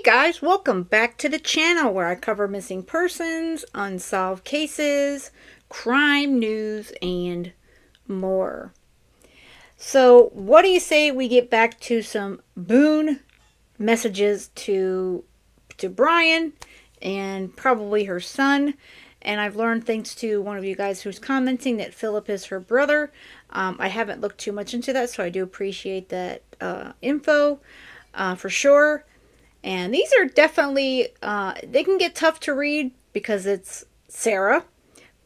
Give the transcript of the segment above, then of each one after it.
guys, welcome back to the channel where I cover missing persons, unsolved cases, crime news, and more. So what do you say we get back to some Boone messages to Brian and probably her son? And I've learned, thanks to one of you guys who's commenting, that Philip is her brother. I haven't looked too much into that, so I do appreciate that info for sure. And these are definitely, they can get tough to read because it's Sarah.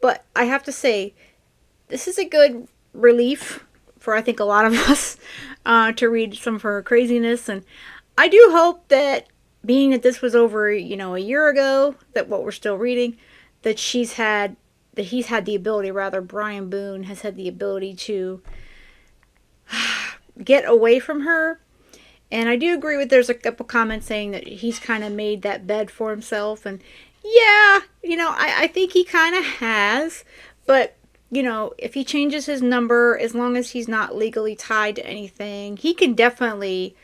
But I have to say, this is a good relief for, I think, a lot of us to read some of her craziness. And I do hope that, being that this was over, a year ago, that what we're still reading, that he's had the ability, rather, Brian Boone has had the ability to get away from her. And I do agree with, there's a couple comments saying that he's kind of made that bed for himself. And yeah, I think he kind of has. But, if he changes his number, as long as he's not legally tied to anything, he can definitely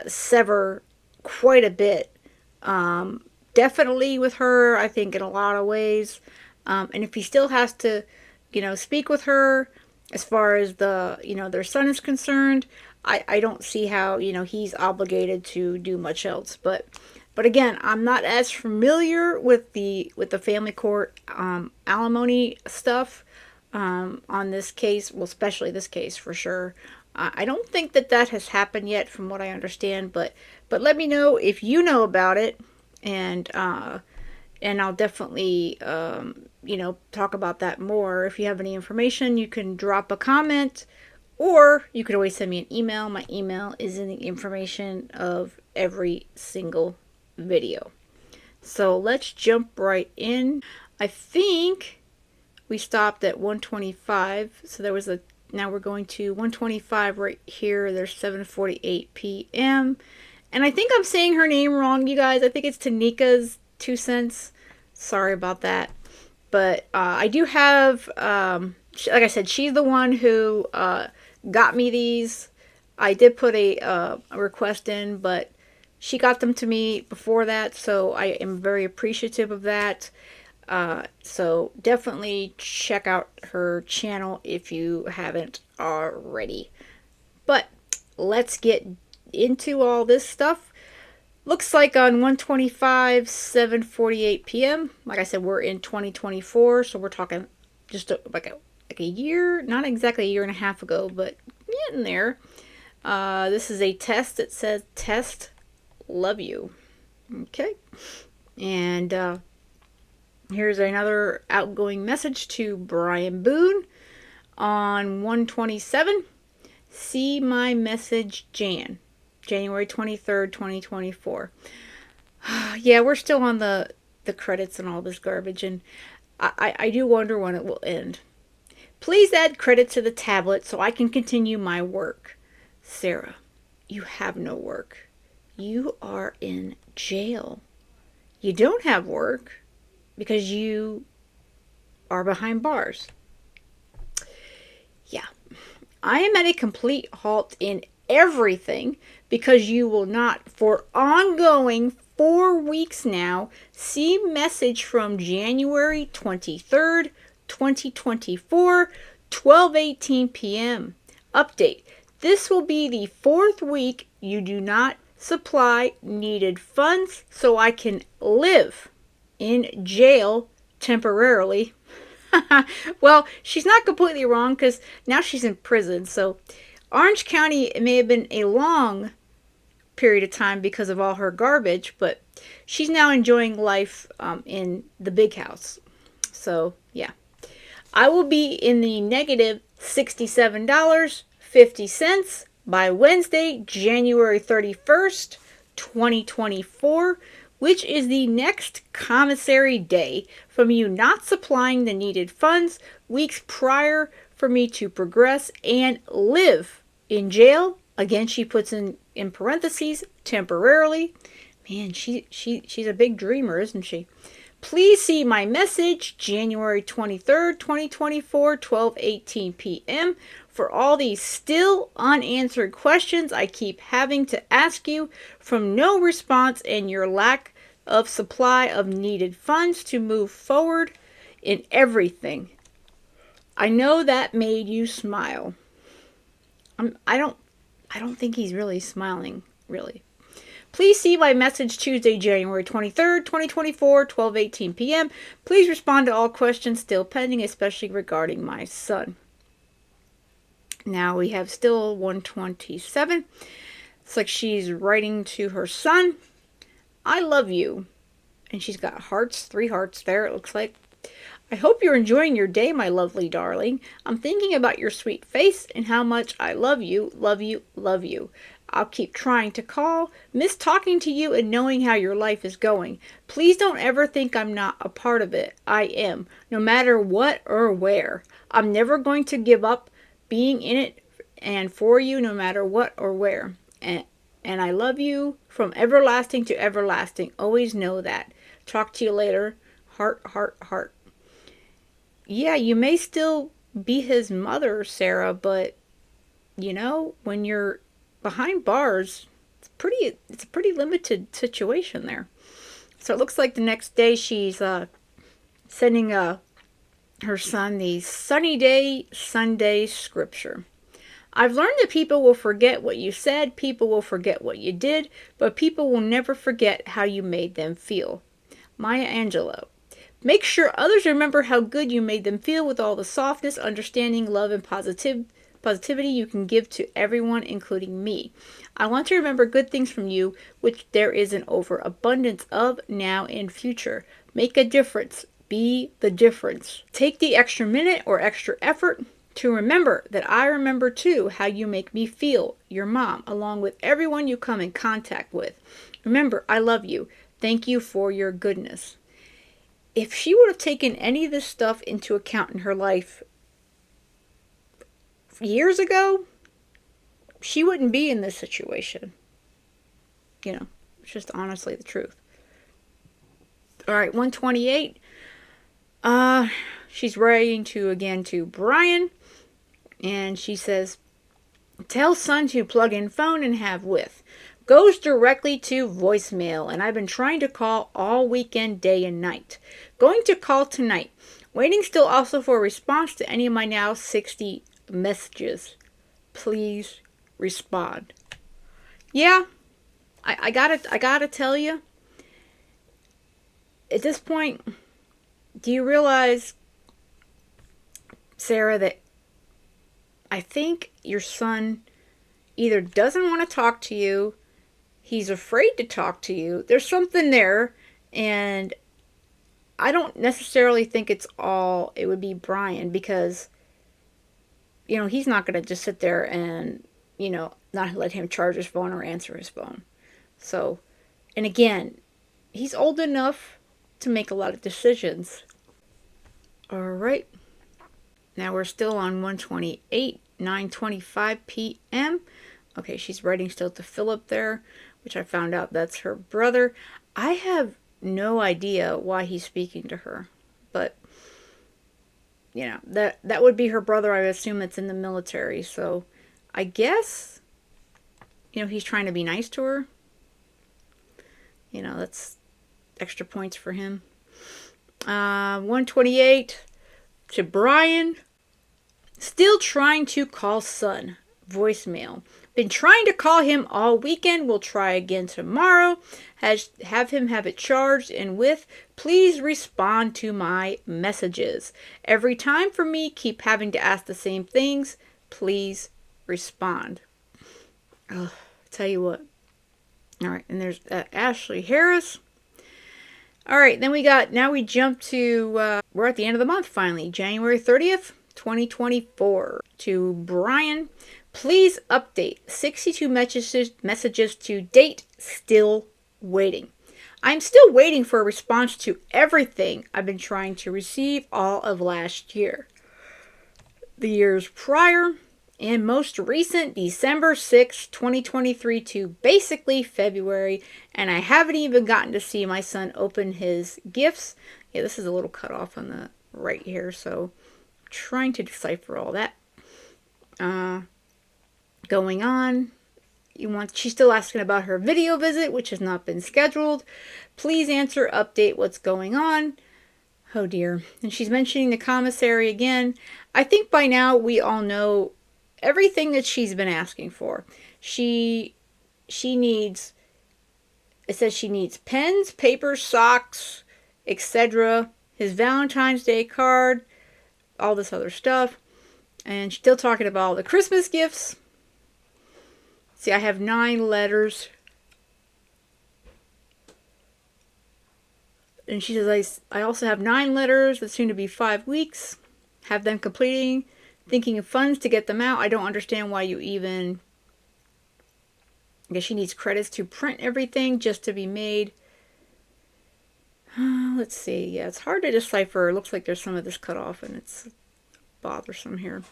sever quite a bit. Definitely with her, I think, in a lot of ways. And if he still has to, speak with her as far as their son is concerned, I don't see how, he's obligated to do much else. But again, I'm not as familiar with the family court alimony stuff on this case. Well, especially this case for sure. I don't think that has happened yet, from what I understand. But let me know if you know about it, and I'll definitely talk about that more. If you have any information, you can drop a comment. Or you could always send me an email. My email is in the information of every single video. So let's jump right in. I think we stopped at 125. So there was now we're going to 125 right here. There's 7:48 p.m. And I think I'm saying her name wrong, you guys. I think it's Tanika's 2 cents. Sorry about that. But I do have, like I said, she's the one who got me these. I did put a request in, but she got them to me before that, so I am very appreciative of that. So definitely check out her channel if you haven't already. But let's get into all this stuff. Looks like on 125, 7:48 p.m. Like I said, we're in 2024, so we're talking just like a year, not exactly a year and a half ago, but getting there. This is a test. It says, "Test, love you." Okay. And here's another outgoing message to Brian Boone on 127. See my message, January 23rd, 2024. Yeah, we're still on the credits and all this garbage, and I do wonder when it will end. Please add credit to the tablet so I can continue my work. Sarah, you have no work. You are in jail. You don't have work because you are behind bars. Yeah. I am at a complete halt in everything because you will not, for ongoing 4 weeks now, see message from January 23rd, 2024, 12:18 p.m. Update. This will be the 4th week you do not supply needed funds, so I can live in jail temporarily. Well, she's not completely wrong, because now she's in prison. So Orange County, it may have been a long period of time because of all her garbage, but she's now enjoying life in the big house. So yeah, I will be in the negative $67.50 by Wednesday, January 31st, 2024, which is the next commissary day from you not supplying the needed funds weeks prior for me to progress and live in jail. Again, she puts in parentheses, temporarily. Man, she's a big dreamer, isn't she? Please see my message January 23rd, 2024, 12:18 p.m. for all these still unanswered questions I keep having to ask you from no response and your lack of supply of needed funds to move forward in everything. I know that made you smile. I don't think he's really smiling, really. Please see my message Tuesday, January 23rd, 2024, 12:18 p.m. Please respond to all questions still pending, especially regarding my son. Now we have still 127. It's like she's writing to her son. I love you. And she's got hearts, 3 hearts there, it looks like. I hope you're enjoying your day, my lovely darling. I'm thinking about your sweet face and how much I love you, love you, love you. I'll keep trying to call, miss talking to you and knowing how your life is going. Please don't ever think I'm not a part of it. I am, no matter what or where. I'm never going to give up being in it and for you, no matter what or where. And I love you from everlasting to everlasting. Always know that. Talk to you later. Heart, heart, heart. Yeah, you may still be his mother, Sarah, but, you know, when you're behind bars, it's a pretty limited situation there. So it looks like the next day she's sending her son the sunny day Sunday scripture. I've learned that people will forget what you said, people will forget what you did, but people will never forget how you made them feel. Maya Angelou. Make sure others remember how good you made them feel with all the softness, understanding, love, and positivity you can give to everyone, including me. I want to remember good things from you, which there is an overabundance of now and future. Make a difference. Be the difference. Take the extra minute or extra effort to remember that I remember too how you make me feel, your mom, along with everyone you come in contact with. Remember, I love you. Thank you for your goodness. If she would have taken any of this stuff into account in her life years ago, she wouldn't be in this situation. You know, it's just honestly the truth. All right, 128. She's writing to Brian, and she says, tell son to plug in phone and have with. Goes directly to voicemail, and I've been trying to call all weekend, day and night. Going to call tonight. Waiting still also for a response to any of my now 60 messages. Please respond. Yeah, I gotta tell you, at this point, do you realize, Sarah, that I think your son either doesn't want to talk to you, he's afraid to talk to you. There's something there, and I don't necessarily think it would be Brian, because, you know, he's not going to just sit there and, you know, not let him charge his phone or answer his phone. So, and again, he's old enough to make a lot of decisions. All right. Now we're still on 128, 9:25 p.m. Okay, she's writing still to Philip there, which I found out that's her brother. I have no idea why he's speaking to her, but, you know, that would be her brother. I assume it's in the military, so I guess, you know, he's trying to be nice to her. You know, that's extra points for him. 128 to Brian. Still trying to call son. Voicemail. Been trying to call him all weekend. We'll try again tomorrow. Have him have it charged and with. Please respond to my messages. Every time for me, keep having to ask the same things. Please respond. Oh, tell you what. All right, and there's Ashley Harris. All right, then now we jump to, we're at the end of the month finally, January 30th, 2024. To Brian, please update 62 messages to date, still waiting. I'm still waiting for a response to everything I've been trying to receive all of last year, the years prior, and most recent December 6, 2023 to basically February, and I haven't even gotten to see my son open his gifts. Yeah, this is a little cut off on the right here, so I'm trying to decipher all that going on. She's still asking about her video visit, which has not been scheduled. Please answer, update what's going on. Oh dear. And she's mentioning the commissary again. I think by now we all know everything that she's been asking for. She needs, it says she needs pens, paper, socks, etc. His Valentine's Day card, all this other stuff. And she's still talking about all the Christmas gifts. See, I have 9 letters. And she says, I also have 9 letters that soon to be 5 weeks. Have them completing. Thinking of funds to get them out. I don't understand why you even... I guess she needs credits to print everything just to be made. Let's see. Yeah, it's hard to decipher. It looks like there's some of this cut off and it's bothersome here.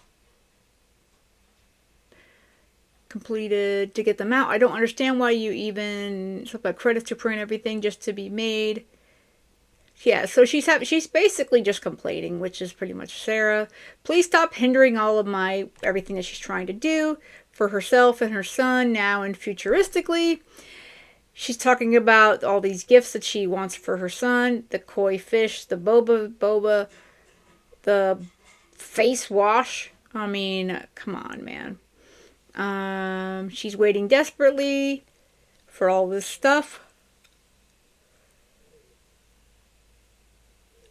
Completed to get them out. I don't understand why you even... Talk about credits to print everything just to be made. Yeah, so she's basically just complaining, which is pretty much Sarah. Please stop hindering all of everything that she's trying to do for herself and her son now and futuristically. She's talking about all these gifts that she wants for her son. The koi fish, the boba, the face wash. I mean, come on, man. She's waiting desperately for all this stuff.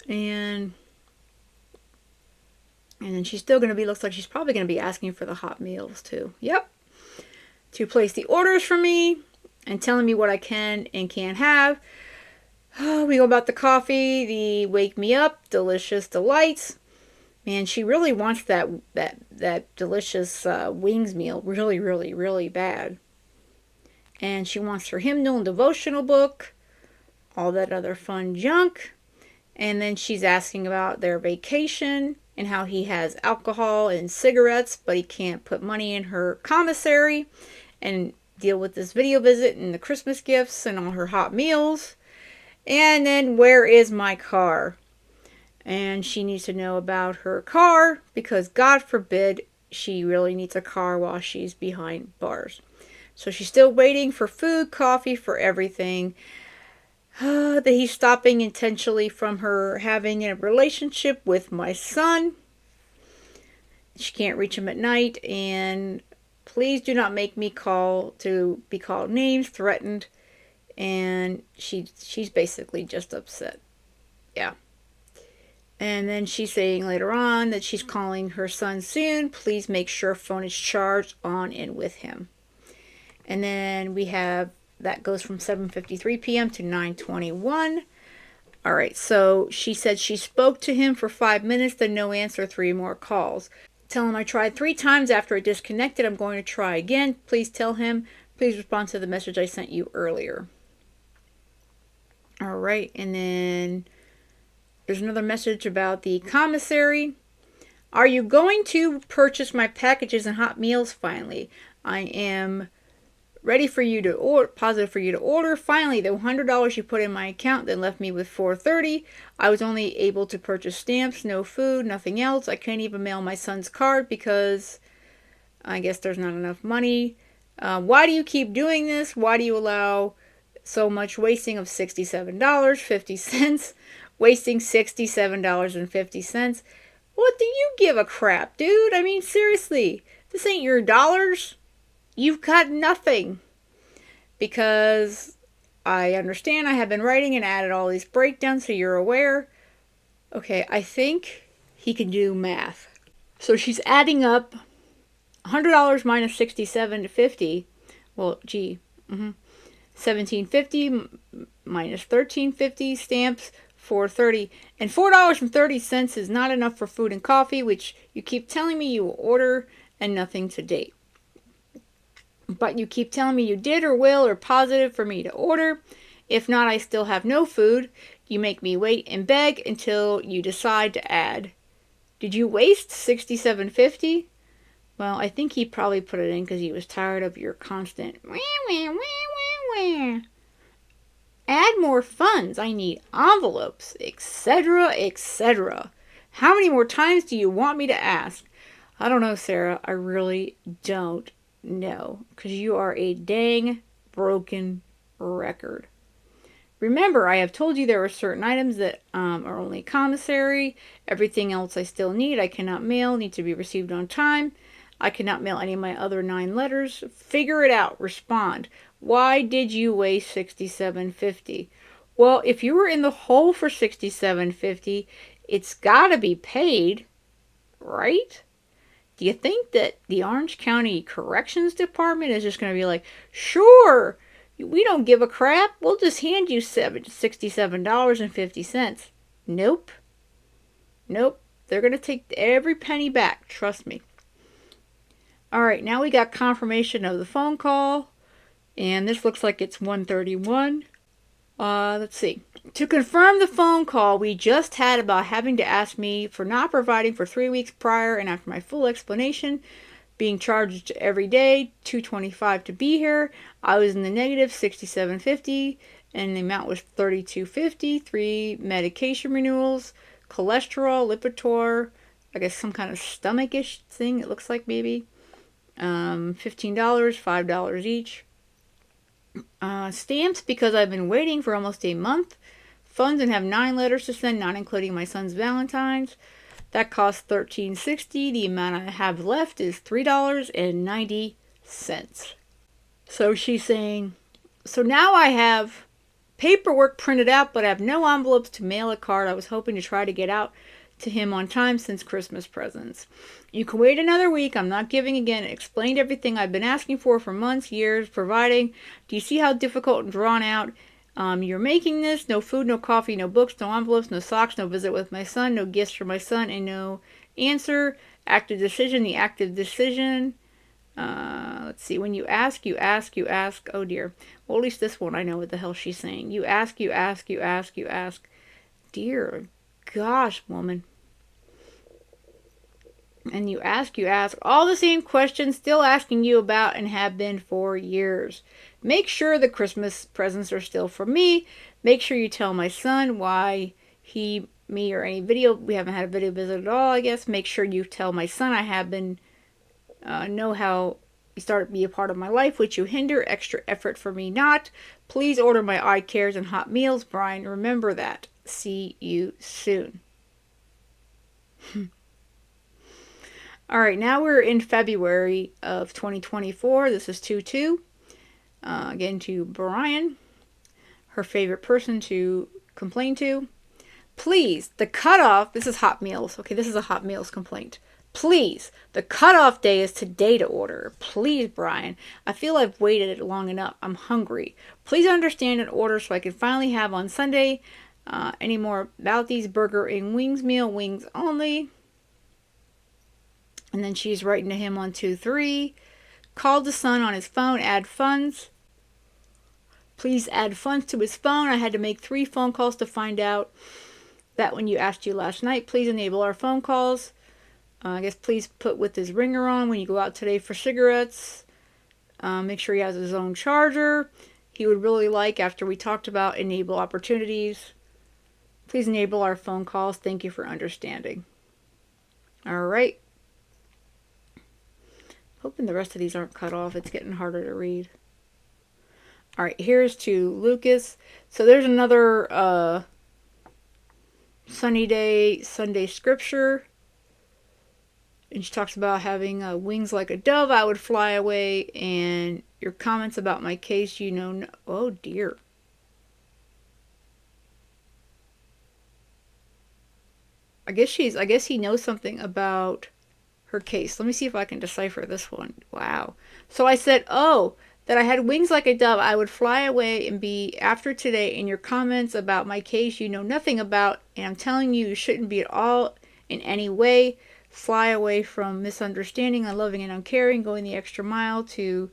And then she's still going to be, looks like she's probably going to be asking for the hot meals too. Yep. To place the orders for me and telling me what I can and can't have. We go about the coffee, the wake me up, delicious delights. Man, she really wants that delicious wings meal really, really, really bad. And she wants her hymnal and devotional book, all that other fun junk. And then she's asking about their vacation and how he has alcohol and cigarettes, but he can't put money in her commissary and deal with this video visit and the Christmas gifts and all her hot meals. And then, where is my car? And she needs to know about her car because God forbid she really needs a car while she's behind bars. So she's still waiting for food, coffee, for everything. That he's stopping intentionally from her having a relationship with my son. She can't reach him at night, and please do not make me be called names, threatened, and she's basically just upset. Yeah. And then she's saying later on that she's calling her son soon. Please make sure phone is charged on and with him. And then we have that goes from 7:53 p.m. to 9:21. All right, so she said she spoke to him for 5 minutes, then no answer, 3 more calls. Tell him I tried 3 times after I disconnected. I'm going to try again. Please tell him. Please respond to the message I sent you earlier. All right, and then there's another message about the commissary. Are you going to purchase my packages and hot meals finally? I am ready for you to order, positive for you to order. Finally, the $100 you put in my account then left me with $430. I was only able to purchase stamps, no food, nothing else. I can't even mail my son's card because I guess there's not enough money. Why do you keep doing this? Why do you allow so much wasting of $67.50? Wasting $67.50. What do you give a crap, dude? I mean, seriously, this ain't your dollars. You've got nothing. Because I understand I have been writing and added all these breakdowns so you're aware. Okay, I think he can do math. So she's adding up $100 minus $67.50. Well, gee. $17.50 minus $13.50 stamps, $4.30. And $4.30 is not enough for food and coffee, which you keep telling me you will order and nothing to date. But you keep telling me you did or will or positive for me to order. If not, I still have no food. You make me wait and beg until you decide to add. Did you waste $67.50? Well, I think he probably put it in because he was tired of your constant wah, wah, wah, wah, wah. Add more funds. I need envelopes, etc., etc. How many more times do you want me to ask? I don't know, Sarah. I really don't know because you are a dang broken record. Remember, I have told you there are certain items that are only commissary. Everything else I still need. I cannot mail, need to be received on time. I cannot mail any of my other 9 letters. Figure it out. Respond. Why did you waste $67.50? Well, if you were in the hole for $67.50, it's got to be paid, right? Do you think that the Orange County Corrections Department is just going to be like, sure, we don't give a crap. We'll just hand you $67.50. Nope. Nope. They're going to take every penny back. Trust me. All right, now we got confirmation of the phone call. And this looks like it's 1:31. Let's see. To confirm the phone call we just had about having to ask me for not providing for 3 weeks prior, and after my full explanation, being charged every day $225 to be here, I was in the negative $67.50, and the amount was $32.50. 3 medication renewals, cholesterol, Lipitor, I guess some kind of stomach-ish thing. It looks like maybe $15, $5 each. Stamps because I've been waiting for almost a month. Funds and have 9 letters to send, not including my son's Valentine's. That costs $13.60. The amount I have left is $3.90. So she's saying, so now I have paperwork printed out, but I have no envelopes to mail a card. I was hoping to try to get out to him on time since Christmas presents. You can wait another week. I'm not giving again. Explained everything I've been asking for months, years, providing. Do you see how difficult and drawn out you're making this? No food, no coffee, no books, no envelopes, no socks, no visit with my son, no gifts for my son, and no answer. Active decision, the active decision. Let's see. When you ask, you ask, you ask. Oh dear. Well, at least this one I know what the hell she's saying. You ask, you ask, you ask, you ask. Dear gosh, woman. And you ask all the same questions, still asking you about and have been for years. Make sure the Christmas presents are still for me. Make sure you tell my son why he, me, or any video. We haven't had a video visit at all, I guess. Make sure you tell my son I have been, know how you started to be a part of my life, which you hinder. Extra effort for me not. Please order my eye cares and hot meals, Brian. Remember that. See you soon. All right, now we're in February of 2024. This is 2-2. Again, to Brian, her favorite person to complain to. Please, the cutoff, this is hot meals. Okay, this is a hot meals complaint. Please, the cutoff day is today to order. Please, Brian. I feel I've waited long enough. I'm hungry. Please understand and order so I can finally have on Sunday. Any more about these burger and wings meal, wings only. And then she's writing to him on 2-3. Called the son on his phone, add funds. Please add funds to his phone. I had to make 3 phone calls to find out that when you asked you last night. Please enable our phone calls. I guess please put with his ringer on when you go out today for cigarettes. Make sure he has his own charger. He would really like, after we talked about enable opportunities. Please enable our phone calls. Thank you for understanding. All right. Hoping the rest of these aren't cut off. It's getting harder to read. All right, here's to Lucas. So there's another sunny day, Sunday scripture. And she talks about having wings like a dove. I would fly away. And your comments about my case, you know. No, oh, dear. I guess he knows something about her case. Let me see if I can decipher this one. Wow. So I said, oh, that I had wings like a dove. I would fly away and be after today. In your comments about my case, you know nothing about. And I'm telling you, you shouldn't be at all in any way. Fly away from misunderstanding, unloving and uncaring, going the extra mile to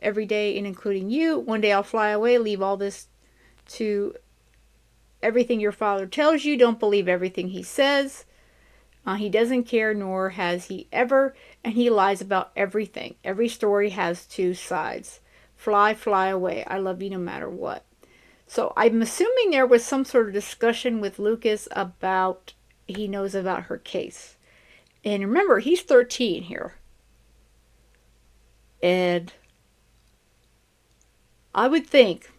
every day and including you. One day I'll fly away, leave all this to everything your father tells you. Don't believe everything he says. He doesn't care, nor has he ever, and he lies about everything. Every story has two sides. Fly, fly away. I love you no matter what. So I'm assuming there was some sort of discussion with Lucas about he knows about her case. And remember, he's 13 here. And I would think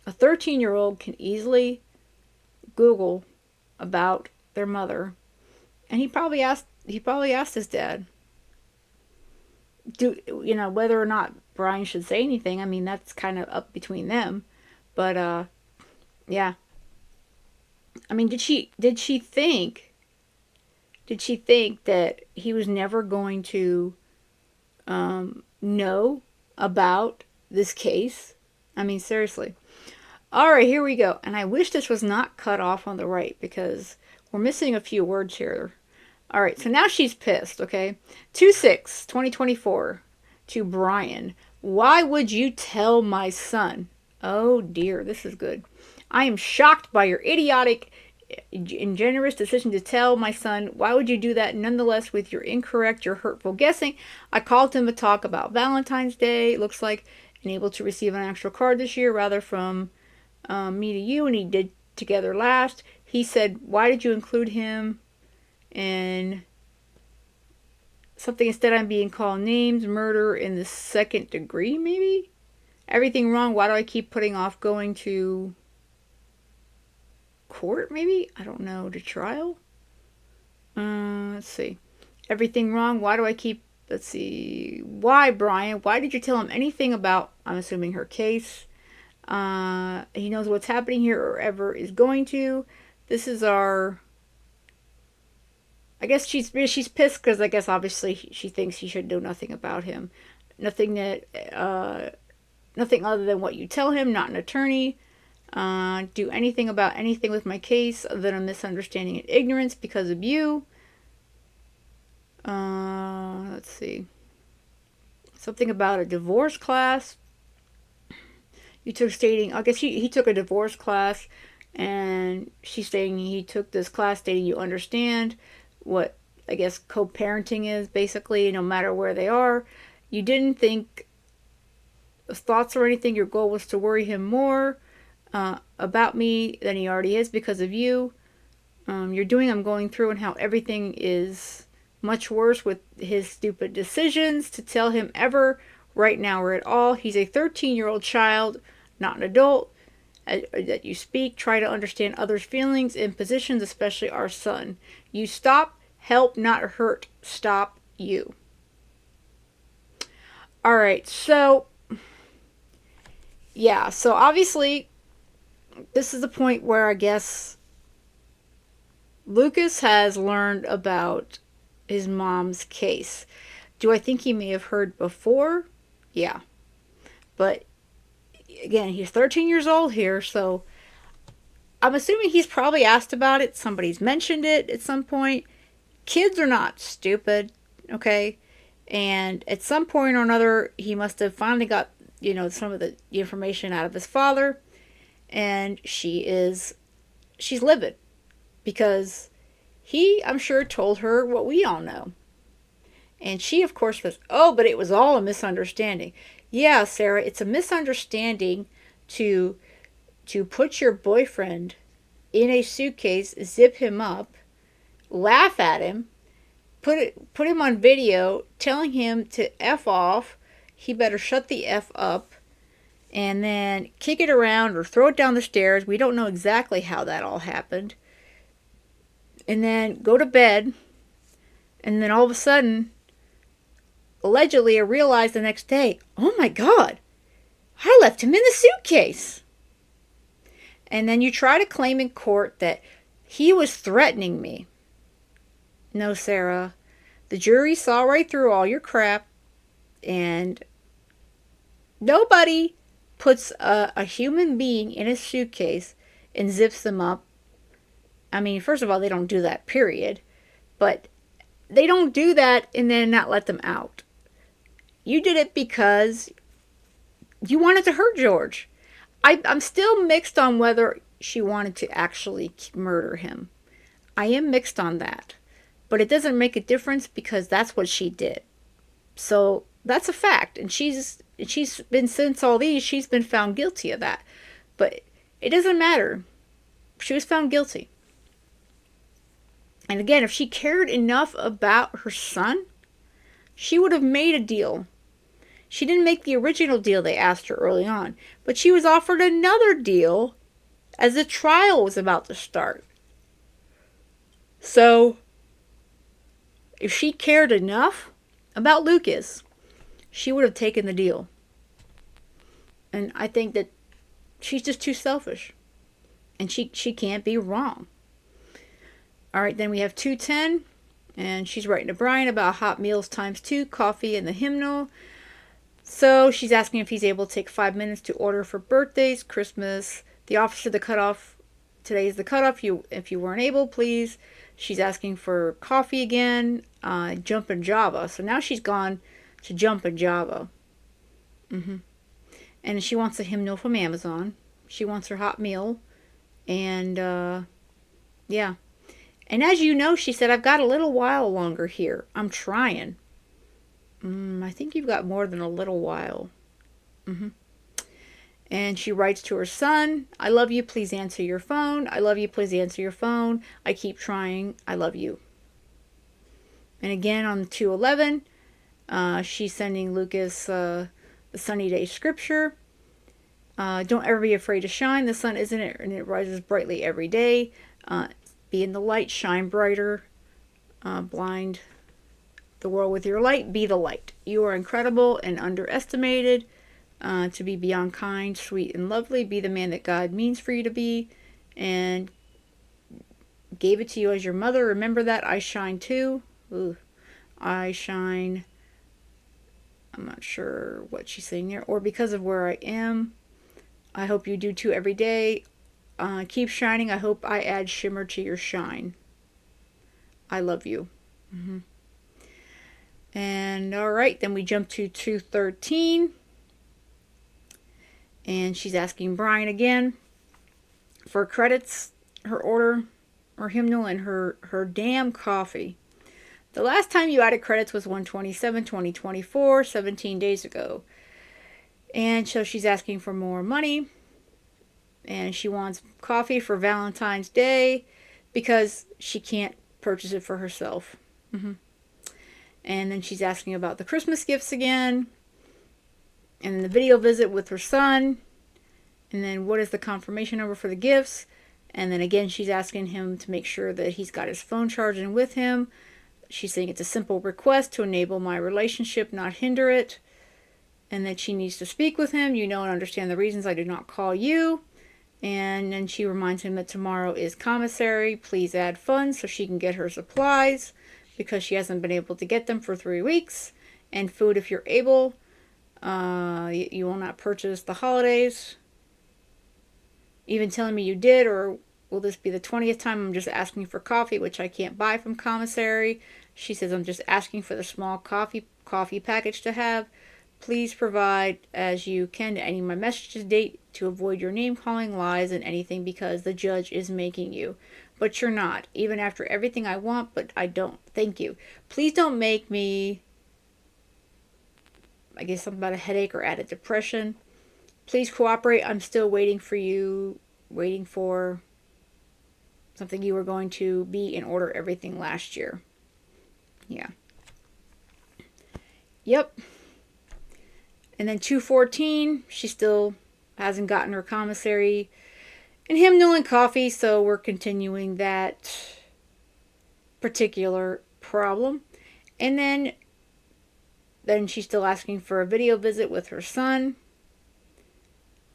a 13-year-old can easily Google about their mother. And he probably asked his dad, whether or not Brian should say anything. I mean, that's kind of up between them. But yeah. I mean, did she think that he was never going to know about this case? I mean, seriously. All right, here we go. And I wish this was not cut off on the right because we're missing a few words here. All right, so now she's pissed, okay? 2/6/2024 to Brian. Why would you tell my son? Oh dear, this is good. I am shocked by your idiotic, ingenuous decision to tell my son. Why would you do that? Nonetheless, with your incorrect, your hurtful guessing, I called him to talk about Valentine's Day. It looks like and able to receive an actual card this year rather from me to you, and he did together last. He said, why did you include him in something instead? I'm being called names, murder in the second degree, maybe? Everything wrong. Why do I keep putting off going to court, maybe? I don't know, to trial? Let's see. Everything wrong. Why do I keep... Let's see. Why, Brian? Why did you tell him anything about, I'm assuming, her case? He knows what's happening here or ever is going to. This is our... I guess she's pissed because I guess obviously she thinks he should know nothing about him. Nothing other than what you tell him, not an attorney. Do anything about anything with my case other than a misunderstanding and ignorance because of you. Let's see. Something about a divorce class. You took stating, I guess he took a divorce class, and she's saying he took this class stating you understand what, I guess, co-parenting is, basically, no matter where they are. You didn't think thoughts or anything. Your goal was to worry him more about me than he already is because of you. I'm going through, and how everything is much worse with his stupid decisions to tell him ever, right now or at all. He's a 13-year-old child, not an adult. That you speak, try to understand others' feelings and positions, especially our son. You stop, help, not hurt. Stop you. All right, so yeah, so obviously this is the point where I guess Lucas has learned about his mom's case. Do I think he may have heard before? Yeah. But again, he's 13 years old here, so I'm assuming he's probably asked about it. Somebody's mentioned it at some point. Kids are not stupid, okay? And at some point or another, he must have finally got, some of the information out of his father. And she's livid. Because he, I'm sure, told her what we all know. And she, of course, was, oh, but it was all a misunderstanding. Yeah, Sarah, it's a misunderstanding to put your boyfriend in a suitcase, zip him up, laugh at him, put him on video, telling him to F off, he better shut the F up, and then kick it around or throw it down the stairs. We don't know exactly how that all happened. And then go to bed, and then all of a sudden, allegedly, I realized the next day, oh my God, I left him in the suitcase. And then you try to claim in court that he was threatening me. No, Sarah. The jury saw right through all your crap, and nobody puts a human being in a suitcase and zips them up. I mean, first of all, they don't do that, period. But they don't do that and then not let them out. You did it because you wanted to hurt George. I'm still mixed on whether she wanted to actually murder him. I am mixed on that. But it doesn't make a difference because that's what she did. So that's a fact. And she's been, since all these, she's been found guilty of that. But it doesn't matter. She was found guilty. And again, if she cared enough about her son, she would have made a deal. She didn't make the original deal they asked her early on, but she was offered another deal as the trial was about to start. So, if she cared enough about Lucas, she would have taken the deal. And I think that she's just too selfish. And she can't be wrong. All right, then we have 210. And she's writing to Brian about hot meals ×2, coffee, and the hymnal. So she's asking if he's able to take 5 minutes to order for birthdays, Christmas. The officer, the cutoff. Today is the cutoff. If you weren't able, please. She's asking for coffee again. Jumpin' Java. So now she's gone to Jumpin' Java. And she wants a hymnal from Amazon. She wants her hot meal. And, yeah. And as you know, she said, I've got a little while longer here. I'm trying. I think you've got more than a little while. And she writes to her son, I love you, please answer your phone. I love you, please answer your phone. I keep trying. I love you. And again on 211, she's sending Lucas the sunny day scripture. Don't ever be afraid to shine. The sun isn't it, and it rises brightly every day. Be in the light, shine brighter. Blind the world with your light. Be the light. You are incredible and underestimated. To be beyond kind, sweet, and lovely. Be the man that God means for you to be. And gave it to you as your mother. Remember that. I shine too. Ooh. I shine. I'm not sure what she's saying there. Or because of where I am. I hope you do too every day. Keep shining. I hope I add shimmer to your shine. I love you. And alright, then we jump to 213. And she's asking Brian again for credits, her order, her hymnal, and her damn coffee. The last time you added credits was 1/27/2024, 17 days ago. And so she's asking for more money. And she wants coffee for Valentine's Day because she can't purchase it for herself. And then she's asking about the Christmas gifts again. And then the video visit with her son. And then what is the confirmation number for the gifts? And then again, she's asking him to make sure that he's got his phone charging with him. She's saying it's a simple request to enable my relationship, not hinder it. And that she needs to speak with him. You know and understand the reasons I do not call you. And then she reminds him that tomorrow is Commissary. Please add funds so she can get her supplies because she hasn't been able to get them for 3 weeks. And food if you're able. You will not purchase the holidays. Even telling me you did, or will this be the 20th time I'm just asking for coffee, which I can't buy from Commissary? She says I'm just asking for the small coffee package to have. Please provide as you can to any of my messages date to avoid your name calling, lies, and anything because the judge is making you. But you're not. Even after everything I want, but I don't. Thank you. Please don't make me, I guess something about a headache or added depression. Please cooperate. I'm still waiting for you. Waiting for something you were going to be in order everything last year. Yeah. Yep. And then 214, she still hasn't gotten her commissary and hymnal and coffee, so we're continuing that particular problem. And then she's still asking for a video visit with her son.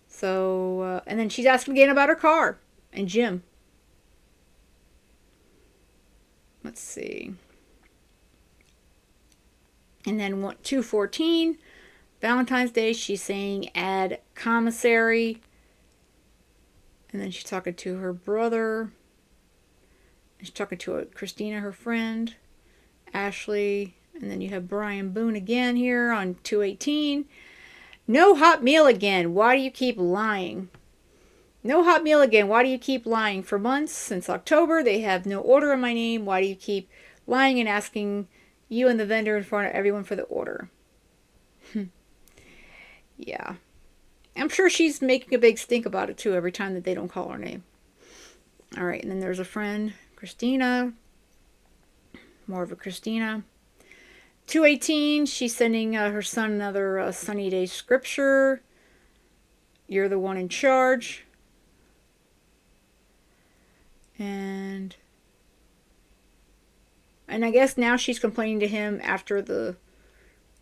So, and then she's asking again about her car and Jim. Let's see. And then 214, Valentine's Day, she's saying add commissary. And then she's talking to her brother. She's talking to Christina, her friend. Ashley. And then you have Brian Boone again here on 218. No hot meal again. Why do you keep lying? No hot meal again. Why do you keep lying? For months, since October, they have no order in my name. Why do you keep lying and asking you and the vendor in front of everyone for the order. Yeah. I'm sure she's making a big stink about it too every time that they don't call her name. All right, and then there's a friend, Christina. More of a Christina. 218, she's sending her son another sunny day scripture. You're the one in charge. And I guess now she's complaining to him after the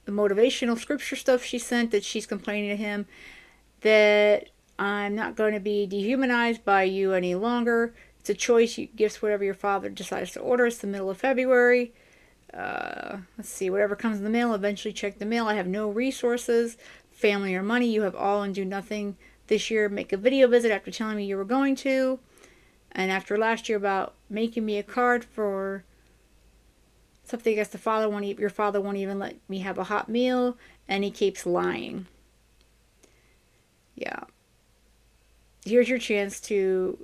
motivational scripture stuff she sent, that she's complaining to him that I'm not going to be dehumanized by you any longer. It's a choice. Gifts, whatever your father decides to order. It's the middle of February. Let's see. Whatever comes in the mail, eventually check the mail. I have no resources, family or money. You have all and do nothing this year. Make a video visit after telling me you were going to. And after last year about making me a card for something, I guess your father won't even let me have a hot meal. And he keeps lying. Yeah. Here's your chance to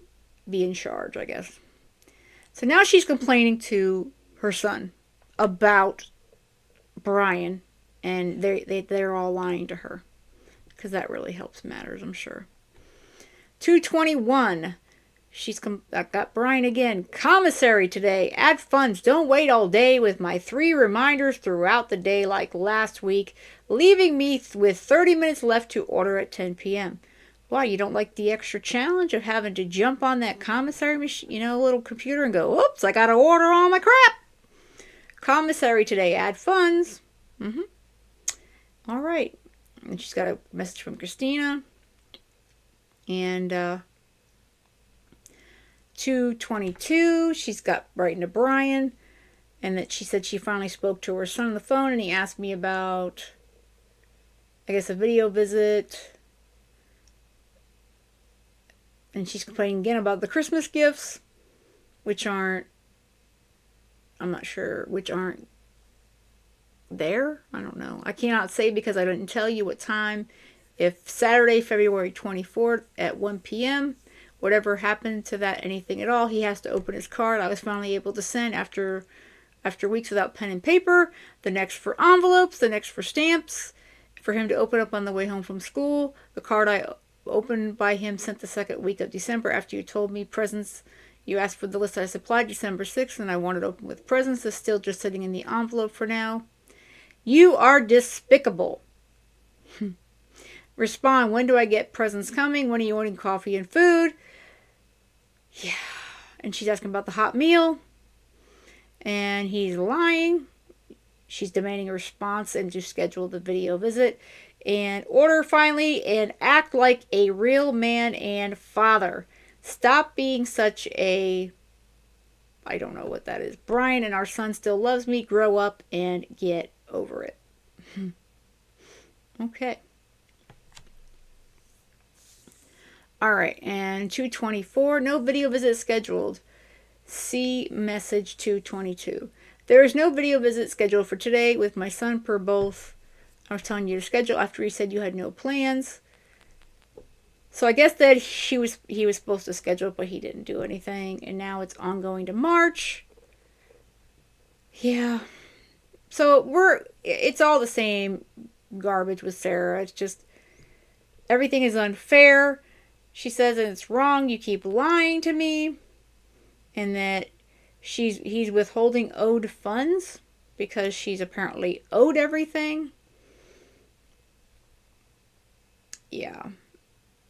be in charge, I guess. So now she's complaining to her son about Brian, and they're all lying to her, because that really helps matters, I'm sure. 221, she's got Brian again. Commissary today. Add funds. Don't wait all day with my 3 reminders throughout the day like last week, leaving me with 30 minutes left to order at 10 p.m. Why, you don't like the extra challenge of having to jump on that commissary machine, little computer and go, oops, I got to order all my crap. Commissary today, add funds. All right. And she's got a message from Christina. And 222, she's got writing to Brian. And that she said she finally spoke to her son on the phone, and he asked me about, I guess, a video visit. And she's complaining again about the Christmas gifts, which aren't, I'm not sure, which aren't there. I don't know. I cannot say because I didn't tell you what time. If Saturday, February 24th at 1 p.m., whatever happened to that, anything at all, he has to open his card. I was finally able to send after weeks without pen and paper. The next for envelopes, the next for stamps, for him to open up on the way home from school. The card I opened by him sent the second week of December after you told me presents. You asked for the list I supplied December 6th, and I wanted to open with presents. It's still just sitting in the envelope for now. You are despicable. Respond, when do I get presents coming? When are you ordering coffee and food? Yeah. And she's asking about the hot meal. And he's lying. She's demanding a response and to schedule the video visit. And order finally and act like a real man and father. Stop being such a, I don't know what that is. Brian and our son still loves me. Grow up and get over it. Okay. All right. And 224. No video visit scheduled. See message 222. There is no video visit scheduled for today with my son per both. I was telling you to schedule after he said you had no plans. So I guess that he was supposed to schedule it, but he didn't do anything. And now it's ongoing to March. Yeah. So it's all the same garbage with Sarah. It's just, everything is unfair. She says that it's wrong. You keep lying to me. And that he's withholding owed funds because she's apparently owed everything. Yeah.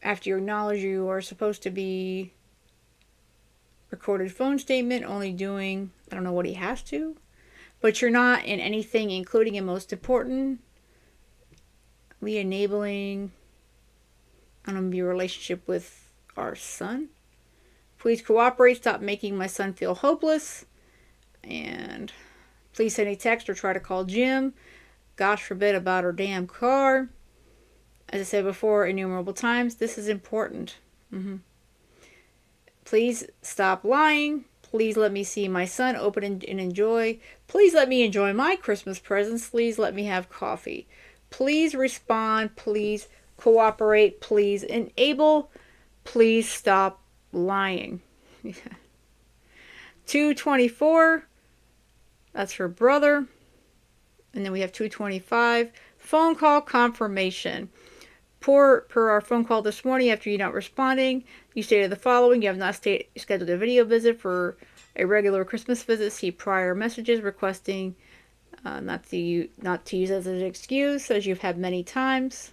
After you acknowledge you are supposed to be recorded phone statement, only doing, I don't know what he has to, but you're not in anything, including and most importantly, enabling, I don't know, your relationship with our son. Please cooperate. Stop making my son feel hopeless. And please send a text or try to call Jim. Gosh forbid about her damn car. As I said before, innumerable times, this is important. Please stop lying. Please let me see my son open and enjoy. Please let me enjoy my Christmas presents. Please let me have coffee. Please respond. Please cooperate. Please enable. Please stop lying. 224. That's her brother. And then we have 225. Phone call confirmation. Per our phone call this morning, after you not responding, you stated the following: you have not scheduled a video visit for a regular Christmas visit. See prior messages requesting not to use as an excuse, as you've had many times.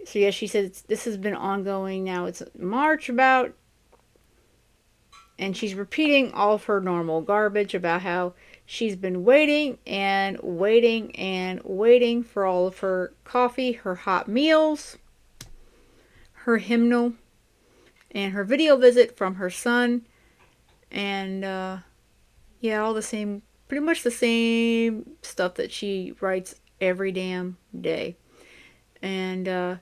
So yes, she said this has been ongoing now. It's March about, and she's repeating all of her normal garbage about how she's been waiting and waiting and waiting for all of her coffee, her hot meals, her hymnal, and her video visit from her son. And yeah, all the same, pretty much the same stuff that she writes every damn day. And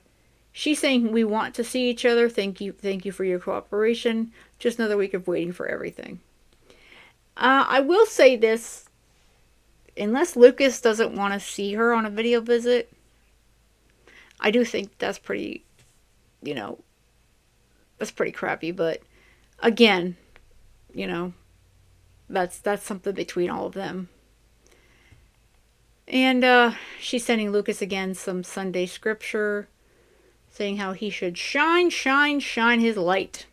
she's saying, we want to see each other. Thank you for your cooperation. Just another week of waiting for everything. I will say this, unless Lucas doesn't want to see her on a video visit, I do think that's pretty, that's pretty crappy. But again, that's something between all of them. And she's sending Lucas again some Sunday scripture, saying how he should shine his light.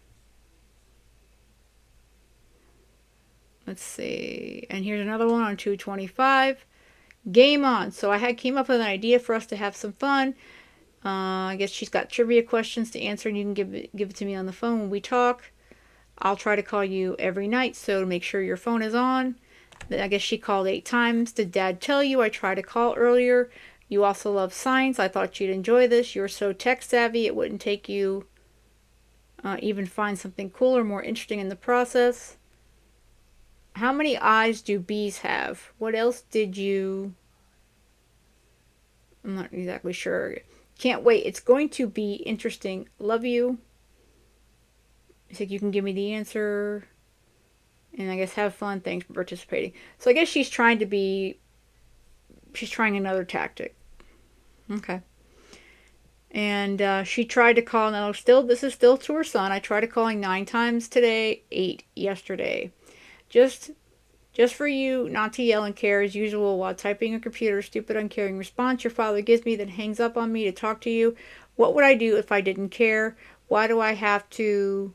Let's see. And here's another one on 225. Game on. So came up with an idea for us to have some fun. I guess she's got trivia questions to answer, and you can give it to me on the phone when we talk. I'll try to call you every night, so to make sure your phone is on. I guess she called 8 times. Did Dad tell you I tried to call earlier? You also love science. I thought you'd enjoy this. You're so tech savvy, it wouldn't take you even find something cooler, more interesting in the process. How many eyes do bees have? What else did you... I'm not exactly sure. Can't wait. It's going to be interesting. Love you. I think you can give me the answer. And I guess have fun. Thanks for participating. So I guess she's trying another tactic. Okay. And she tried to call. Now, this is still to her son. I tried calling 9 times today, 8 yesterday. Just for you not to yell and care as usual while typing a computer. Stupid, uncaring response your father gives me, then hangs up on me to talk to you. What would I do if I didn't care? Why do I have to...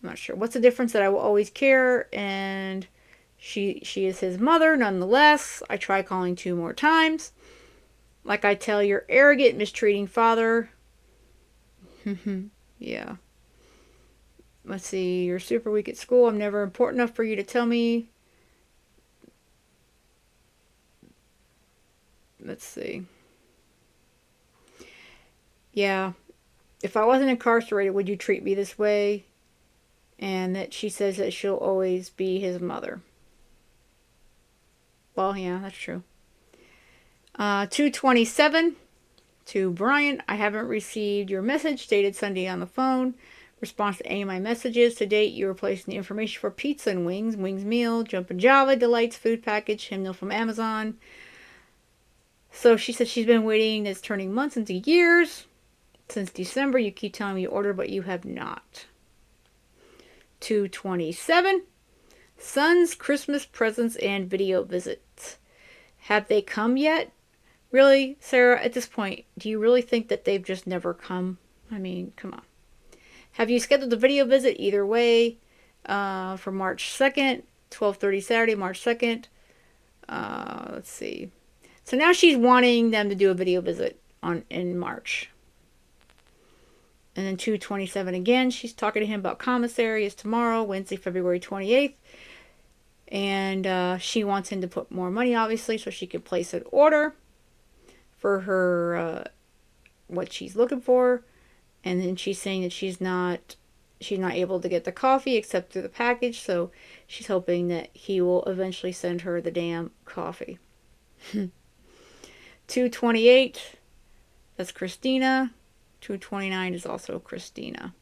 I'm not sure. What's the difference that I will always care? And she is his mother, nonetheless. I try calling 2 more times. Like I tell your arrogant, mistreating father. Yeah. Let's see. You're super weak at school. I'm never important enough for you to tell me. Let's see. Yeah. If I wasn't incarcerated, would you treat me this way? And that she says that she'll always be his mother. Well, yeah, that's true. 227 to Brian. I haven't received your message dated Sunday on the phone. Response to any of my messages. To date, you were placing the information for pizza and wings meal, Jumpin' Java, Delights, food package, hymnal from Amazon. So she said she's been waiting. It's turning months into years. Since December, you keep telling me you ordered, but you have not. 227. Son's Christmas presents and video visits. Have they come yet? Really, Sarah, at this point, do you really think that they've just never come? I mean, come on. Have you scheduled a video visit either way for March 2nd, 12:30 Saturday, March 2nd? Let's see. So now she's wanting them to do a video visit in March. And then 227 again, she's talking to him about Commissary is tomorrow, Wednesday, February 28th. And she wants him to put more money, obviously, so she can place an order for her, what she's looking for. And then she's saying that she's not able to get the coffee except through the package, so she's hoping that he will eventually send her the damn coffee. 228, that's Christina. 229 is also Christina.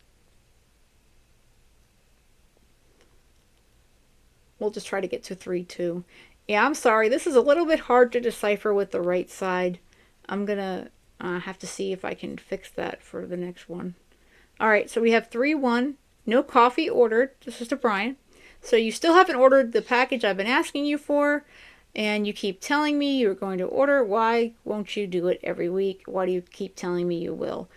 We'll just try to get to 3-2. Yeah, I'm sorry. This is a little bit hard to decipher with the right side. I'm going to have to see if I can fix that for the next one. All right, so we have 3-1. No coffee ordered. This is to Brian. So you still haven't ordered the package I've been asking you for, and you keep telling me you're going to order. Why won't you do it every week? Why do you keep telling me you will?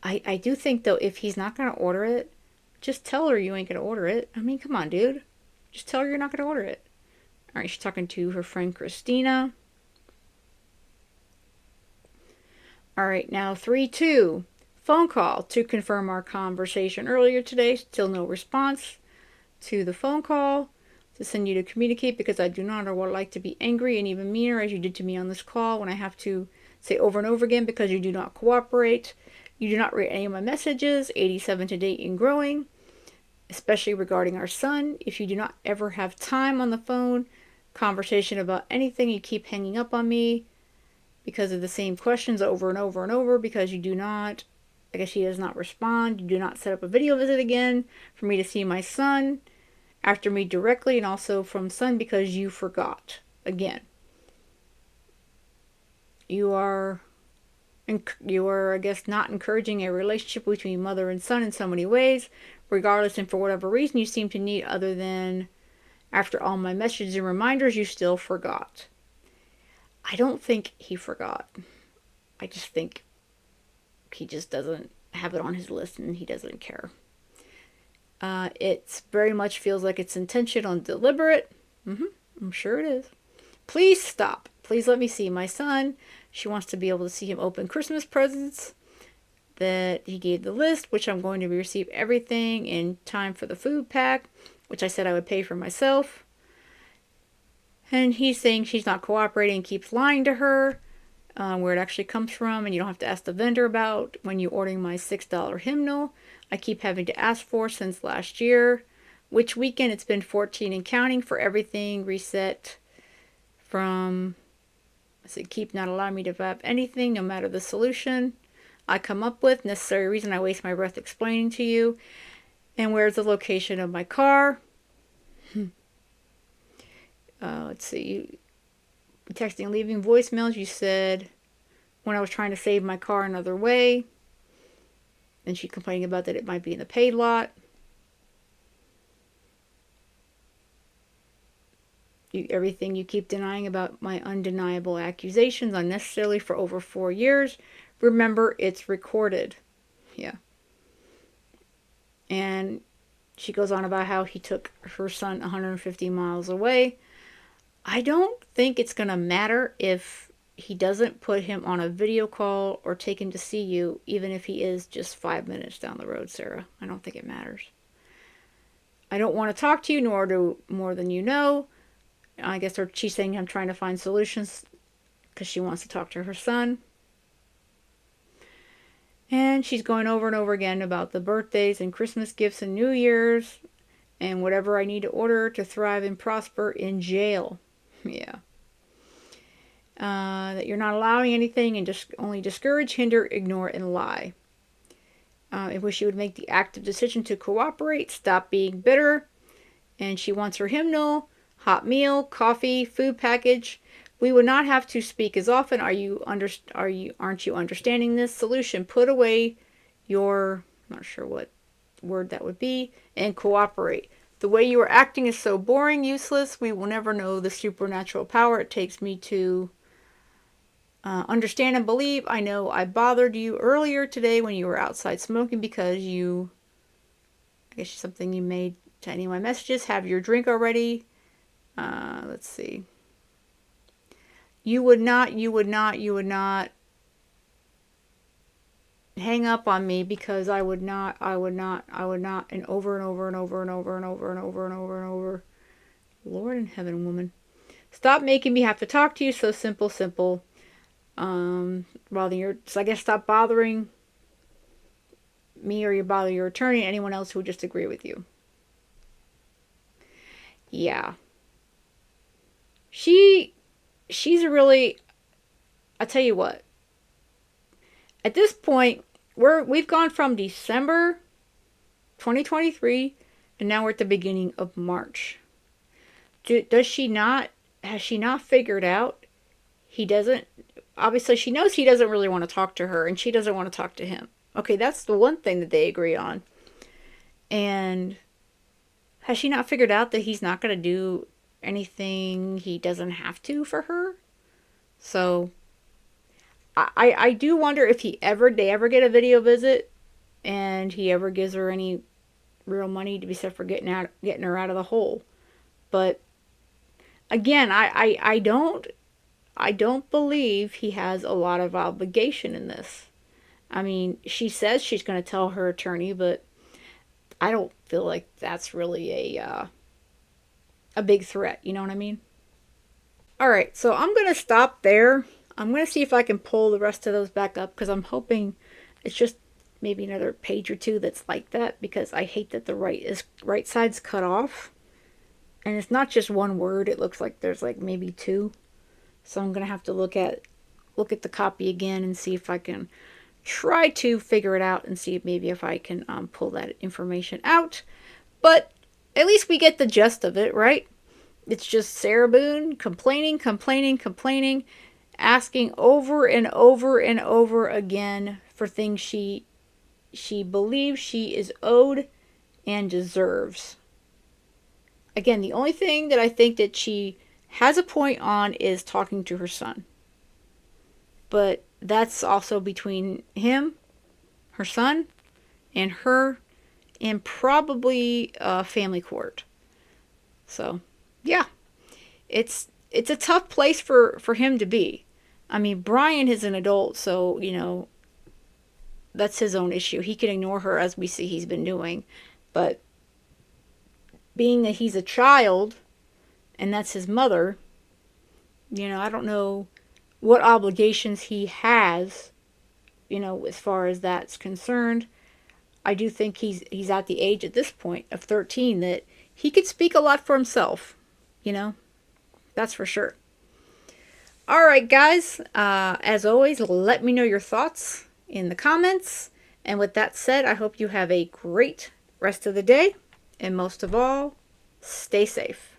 I do think, though, if he's not going to order it, just tell her you ain't going to order it. I mean, come on, dude. Just tell her you're not going to order it. All right, she's talking to her friend Christina. All right, now 3-2. Phone call to confirm our conversation earlier today. Still no response to the phone call. To send you to communicate because I do not or would like to be angry and even meaner as you did to me on this call when I have to say over and over again because you do not cooperate. You do not read any of my messages. 87 to date and growing, especially regarding our son. If you do not ever have time on the phone, conversation about anything, you keep hanging up on me because of the same questions over and over and over because you do not, I guess he does not respond. You do not set up a video visit again for me to see my son after me directly and also from son because you forgot. Again, you are, I guess, not encouraging a relationship between mother and son in so many ways, regardless and for whatever reason you seem to need other than after all my messages and reminders, you still forgot. I don't think he forgot. I just think he just doesn't have it on his list and he doesn't care. It very much feels like it's intentional and deliberate. I'm sure it is. Please stop. Please let me see my son. She wants to be able to see him open Christmas presents that he gave the list, which I'm going to receive everything in time for the food pack, which I said I would pay for myself. And he's saying she's not cooperating and keeps lying to her, where it actually comes from, and you don't have to ask the vendor about when you're ordering my $6 hymnal. I keep having to ask for since last year. Which weekend it's been 14 and counting for everything reset from, I said, keep not allowing me to develop anything, no matter the solution I come up with. Necessary reason I waste my breath explaining to you. And where's the location of my car? Let's see. You texting and leaving voicemails. You said when I was trying to save my car another way. And she complaining about that it might be in the paid lot. Everything you keep denying about my undeniable accusations unnecessarily for over 4 years. Remember, it's recorded. Yeah. And she goes on about how he took her son 150 miles away. I don't think it's going to matter if he doesn't put him on a video call or take him to see you, even if he is just 5 minutes down the road, Sarah. I don't think it matters. I don't want to talk to you, nor do more than you know. I guess she's saying I'm trying to find solutions because she wants to talk to her son. And she's going over and over again about the birthdays and Christmas gifts and New Year's and whatever I need to order to thrive and prosper in jail. Yeah. That you're not allowing anything and just only discourage, hinder, ignore, and lie. I wish you would make the active decision to cooperate, stop being bitter. And she wants her hymnal, hot meal, coffee, food package. We would not have to speak as often. Aren't you understanding this? Solution: put away your, I'm not sure what word that would be, and cooperate. The way you are acting is so boring, useless. We will never know the supernatural power it takes me to understand and believe. I know I bothered you earlier today when you were outside smoking because I guess something you made to any of my messages. Have your drink already. Let's see. You would not hang up on me because I would not, and over and over and over and over and over and over and over. Lord in heaven, woman. Stop making me have to talk to you. So simple. So I guess stop bothering me or you bother your attorney and anyone else who would just agree with you. Yeah. She's a really, I'll tell you what. At this point, we've gone from December 2023 and now we're at the beginning of March. Has she not figured out obviously she knows he doesn't really want to talk to her and she doesn't want to talk to him. Okay, that's the one thing that they agree on. And Has she not figured out that he's not going to do anything he doesn't have to for her? So I do wonder if they ever get a video visit and he ever gives her any real money to be set for getting her out of the hole. But again, I don't believe he has a lot of obligation in this. I mean, she says she's going to tell her attorney, but I don't feel like that's really a big threat. You know what I mean? All right, so I'm going to stop there. I'm going to see if I can pull the rest of those back up because I'm hoping it's just maybe another page or two that's like that, because I hate that the right side's cut off. And it's not just one word. It looks like there's like maybe two. So I'm going to have to look at the copy again and see if I can try to figure it out and see maybe if I can pull that information out. But at least we get the gist of it, right? It's just Sarah Boone complaining, asking over and over and over again for things she believes she is owed and deserves. Again, the only thing that I think that she has a point on is talking to her son. But that's also between him, her son, and her, and probably family court. So, yeah. It's a tough place for him to be. I mean, Brian is an adult, so, that's his own issue. He can ignore her, as we see he's been doing. But being that he's a child and that's his mother, I don't know what obligations he has, as far as that's concerned. I do think he's at the age at this point of 13 that he could speak a lot for himself, that's for sure. All right, guys, as always, let me know your thoughts in the comments. And with that said, I hope you have a great rest of the day. And most of all, stay safe.